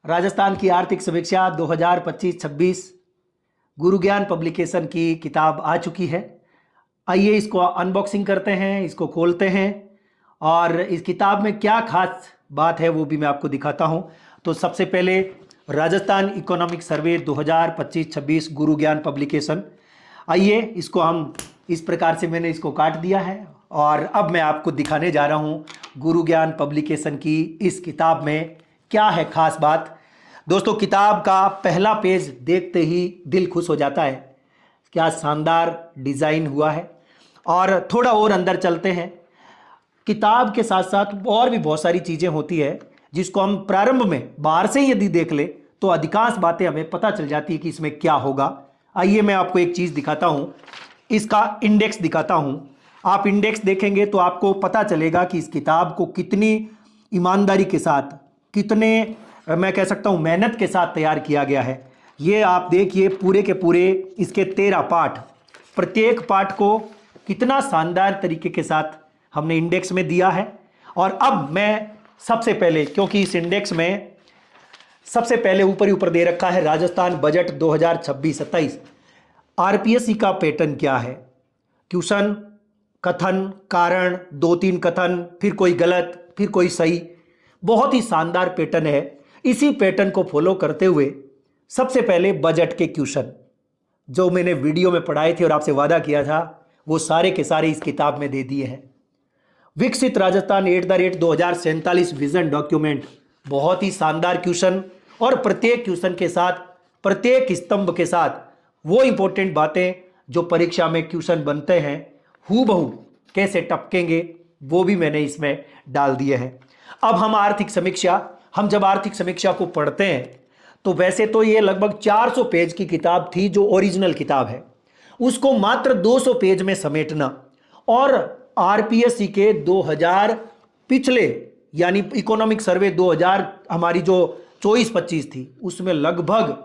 राजस्थान की आर्थिक समीक्षा 2025-26 गुरु ज्ञान पब्लिकेशन की किताब आ चुकी है। आइए इसको अनबॉक्सिंग करते हैं, इसको खोलते हैं और इस किताब में क्या खास बात है वो भी मैं आपको दिखाता हूं। तो सबसे पहले राजस्थान इकोनॉमिक सर्वे 2025-26 गुरु ज्ञान पब्लिकेशन। आइए इसको हम इस प्रकार से मैंने इसको काट दिया है और अब मैं आपको दिखाने जा रहा हूं गुरु ज्ञान पब्लिकेशन की इस किताब में क्या है खास बात। दोस्तों, किताब का पहला पेज देखते ही दिल खुश हो जाता है। क्या शानदार डिज़ाइन हुआ है। और थोड़ा और अंदर चलते हैं। किताब के साथ साथ और भी बहुत सारी चीज़ें होती है जिसको हम प्रारंभ में बाहर से यदि देख ले तो अधिकांश बातें हमें पता चल जाती है कि इसमें क्या होगा। आइए मैं आपको एक चीज़ दिखाता हूं, इसका इंडेक्स दिखाता हूं। आप इंडेक्स देखेंगे तो आपको पता चलेगा कि इस किताब को कितनी ईमानदारी के साथ, कितने मैं कह सकता हूं मेहनत के साथ तैयार किया गया है। ये आप देखिए पूरे के पूरे इसके 13 पाठ, प्रत्येक पाठ को कितना शानदार तरीके के साथ हमने इंडेक्स में दिया है। और अब मैं सबसे पहले, क्योंकि इस इंडेक्स में सबसे पहले ऊपर ही ऊपर दे रखा है राजस्थान बजट 2026-27, आरपीएससी का पैटर्न क्या है, क्वेश्चन, कथन, कारण, 2-3 कथन, फिर कोई गलत, फिर कोई सही। बहुत ही शानदार पैटर्न है। इसी पैटर्न को फॉलो करते हुए सबसे पहले बजट के क्वेश्चन जो मैंने वीडियो में पढ़ाए थे और आपसे वादा किया था वो सारे के सारे इस किताब में दे दिए हैं। विकसित राजस्थान @2047 विजन डॉक्यूमेंट, बहुत ही शानदार क्वेश्चन और प्रत्येक क्वेश्चन के साथ, प्रत्येक स्तंभ के साथ वो इंपॉर्टेंट बातें जो परीक्षा में क्वेश्चन बनते हैं हूबहू कैसे टपकेंगे वो भी मैंने इसमें डाल दिए हैं। अब हम जब आर्थिक समीक्षा को पढ़ते हैं तो वैसे तो ये लगभग 400 पेज की किताब थी जो ओरिजिनल किताब है, उसको मात्र 200 पेज में समेटना और आरपीएससी के 2000 पिछले यानी इकोनॉमिक सर्वे 2000 हमारी जो 24-25 थी उसमें लगभग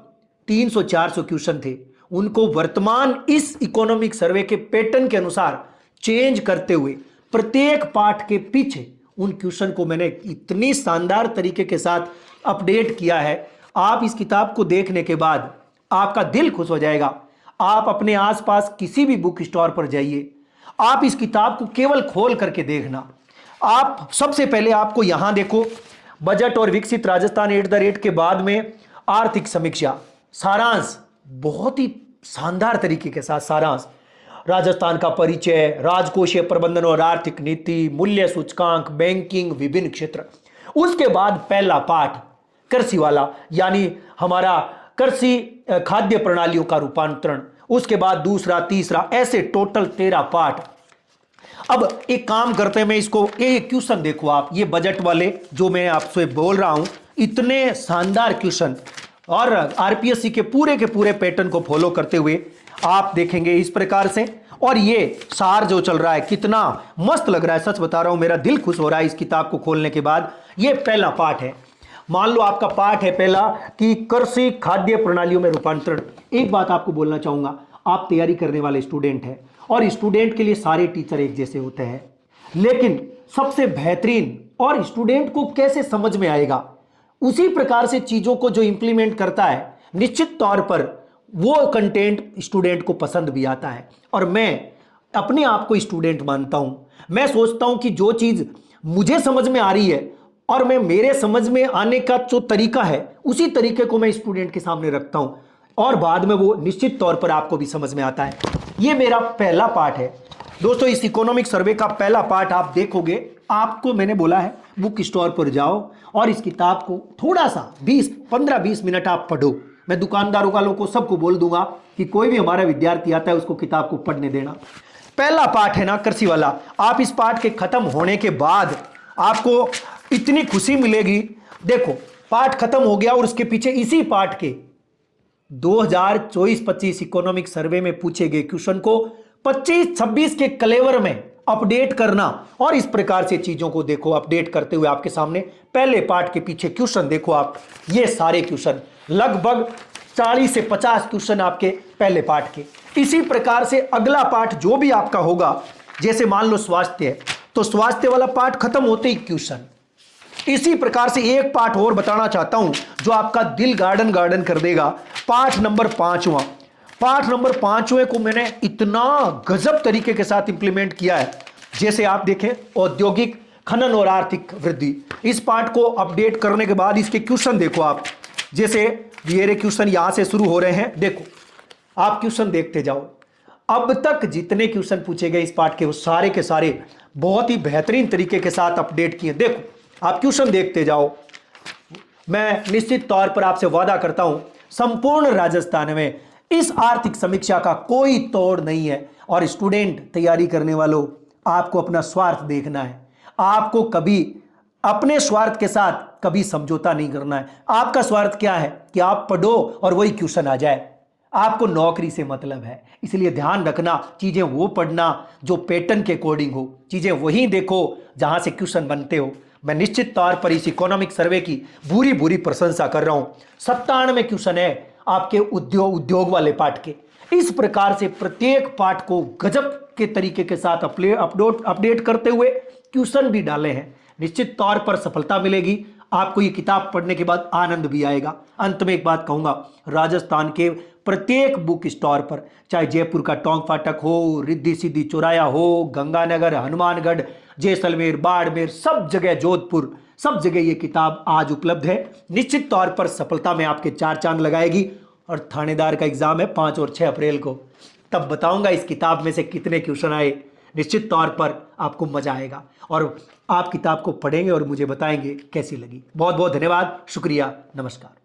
300-400 क्वेश्चन थे, उनको वर्तमान इस इकोनॉमिक सर्वे के पैटर्न के अनुसार चेंज करते हुए प्रत्येक पाठ के पीछे उन क्वेश्चन को मैंने इतनी शानदार तरीके के साथ अपडेट किया है। आप इस किताब को देखने के बाद आपका दिल खुश हो जाएगा। आप अपने आसपास किसी भी बुक स्टोर पर जाइए, आप इस किताब को केवल खोल करके देखना। आप सबसे पहले आपको यहां देखो, बजट और विकसित राजस्थान @ के बाद में आर्थिक समीक्षा सारांश, बहुत ही शानदार तरीके के साथ सारांश, राजस्थान का परिचय, राजकोषीय प्रबंधन और आर्थिक नीति, मूल्य सूचकांक, बैंकिंग, विभिन्न क्षेत्र। उसके बाद पहला पाठ कृषि वाला यानी हमारा कृषि खाद्य प्रणालियों का रूपांतरण, उसके बाद दूसरा, तीसरा, ऐसे टोटल 13 पाठ। अब एक काम करते हैं, मैं इसको ये क्वेश्चन देखो आप, ये बजट वाले जो मैं आपसे बोल रहा हूं, इतने शानदार क्वेश्चन और आरपीएससी के पूरे पैटर्न को फॉलो करते हुए आप देखेंगे इस प्रकार से। और ये सार जो चल रहा है कितना मस्त लग रहा है, सच बता रहा हूं, मेरा दिल खुश हो रहा है इस किताब को खोलने के बाद। ये पहला पाठ है, मान लो आपका पाठ है पहला कि कृषि खाद्य प्रणालियों में रूपांतरण। एक बात आपको बोलना चाहूंगा, आप तैयारी करने वाले स्टूडेंट हैं और स्टूडेंट के लिए सारे टीचर एक जैसे होते हैं, लेकिन सबसे बेहतरीन और स्टूडेंट को कैसे समझ में आएगा उसी प्रकार से चीजों को जो इंप्लीमेंट करता है, निश्चित तौर पर वो कंटेंट स्टूडेंट को पसंद भी आता है। और मैं अपने आप को स्टूडेंट मानता हूं। मैं सोचता हूं कि जो चीज मुझे समझ में आ रही है और मैं मेरे समझ में आने का जो तरीका है उसी तरीके को मैं स्टूडेंट के सामने रखता हूं और बाद में वो निश्चित तौर पर आपको भी समझ में आता है। ये मेरा पहला पाठ है दोस्तों। इस इकोनॉमिक सर्वे का पहला पाठ आप देखोगे, आपको मैंने बोला है बुक स्टोर पर जाओ और इस किताब को थोड़ा सा 15-20 मिनट आप पढ़ो। मैं दुकानदारों वालों को सबको बोल दूंगा कि कोई भी हमारा विद्यार्थी आता है उसको किताब को पढ़ने देना। पहला पाठ है ना कृषि वाला, आप इस पाठ के खत्म होने के बाद आपको इतनी खुशी मिलेगी। देखो पाठ खत्म हो गया और उसके पीछे इसी पाठ के 2024-25 इकोनॉमिक सर्वे में पूछे गए क्वेश्चन को 25-26 के कलेवर में अपडेट करना और इस प्रकार से चीजों को देखो अपडेट करते हुए आपके सामने। पहले पार्ट के पीछे क्वेश्चन देखो आप, ये सारे क्वेश्चन लगभग 40 से 50 क्वेश्चन आपके पहले पार्ट के। इसी प्रकार से अगला पार्ट जो भी आपका होगा, जैसे मान लो स्वास्थ्य है तो स्वास्थ्य वाला पार्ट खत्म होते ही क्वेश्चन, इसी प्रकार से एक पाठ और बताना चाहता हूं जो आपका दिल गार्डन गार्डन कर देगा। पाठ नंबर 5वां। पाठ नंबर 5वें को मैंने इतना गजब तरीके के साथ इंप्लीमेंट किया है। जैसे आप देखें, औद्योगिक खनन और आर्थिक वृद्धि, इस पाठ को अपडेट करने के बाद इसके क्वेश्चन देखो आप। जैसे ये क्वेश्चन यहां से शुरू हो रहे हैं, देखो आप क्वेश्चन देखते जाओ। अब तक जितने क्वेश्चन पूछे गए इस पाठ के, वो सारे के सारे बहुत ही बेहतरीन तरीके के साथ अपडेट किए। देखो आप क्वेश्चन देखते जाओ। मैं निश्चित तौर पर आपसे वादा करता हूं, संपूर्ण राजस्थान में इस आर्थिक समीक्षा का कोई तोड़ नहीं है। और स्टूडेंट तैयारी करने वालों, आपको अपना स्वार्थ देखना है। आपको कभी अपने स्वार्थ के साथ कभी समझौता नहीं करना है। आपका स्वार्थ क्या है कि आप पढ़ो और वही क्वेश्चन आ जाए। आपको नौकरी से मतलब है, इसलिए ध्यान रखना, चीजें वो पढ़ना जो पैटर्न के अकॉर्डिंग हो, चीजें वही देखो जहां से क्वेश्चन बनते हो। मैं निश्चित तौर पर इस इकोनॉमिक सर्वे की बुरी बुरी प्रशंसा कर रहा हूं। 97 क्वेश्चन है आपके उद्योग वाले पाठ के। इस प्रकार से प्रत्येक पाठ को गजब के तरीके के साथ अपडेट करते हुए क्वेश्चन भी डाले हैं। निश्चित तौर पर सफलता मिलेगी आपको। ये किताब पढ़ने के बाद आनंद भी आएगा। अंत में एक बात कहूंगा, राजस्थान के प्रत्येक बुक स्टोर पर, चाहे जयपुर का टोंक फाटक हो, रिद्धि सिद्धि चौराया हो, गंगानगर, हनुमानगढ़, जैसलमेर, बाड़मेर, सब जगह, जोधपुर, सब जगह ये किताब आज उपलब्ध है। निश्चित तौर पर सफलता में आपके 4 चांद लगाएगी। और थानेदार का एग्जाम है 5 और 6 अप्रैल को, तब बताऊंगा इस किताब में से कितने क्वेश्चन आए। निश्चित तौर पर आपको मजा आएगा और आप किताब को पढ़ेंगे और मुझे बताएंगे कैसी लगी। बहुत बहुत धन्यवाद, शुक्रिया, नमस्कार।